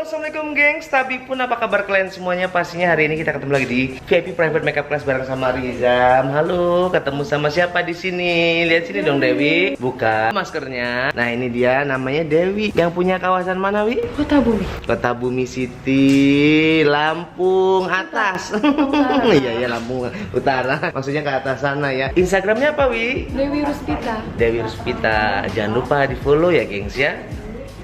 assalamualaikum gengs. Tapi pun apa kabar kalian semuanya? Pastinya hari ini kita ketemu lagi di VIP Private Makeup Class bareng sama ARI IZAM. Halo, ketemu sama siapa di sini? Lihat sini dong Dewi. Buka maskernya. Nah ini dia namanya Dewi. Yang punya kawasan mana Wi? Kota Bumi. Kota Bumi City, Lampung atas. Iya Lampung Utara. Maksudnya ke atas sana ya. Instagramnya apa Wi? Dewi Ruspita. Dewi Ruspita. Jangan lupa di follow ya gengs ya.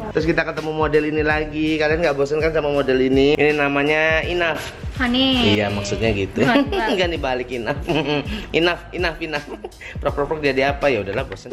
Terus kita ketemu model ini lagi. Kalian nggak bosan kan sama model ini? Ini namanya Inaf. Hani. Iya maksudnya gitu. Enggak dibalik Inaf. Inaf. Prok-prok jadi apa ya udahlah bosan.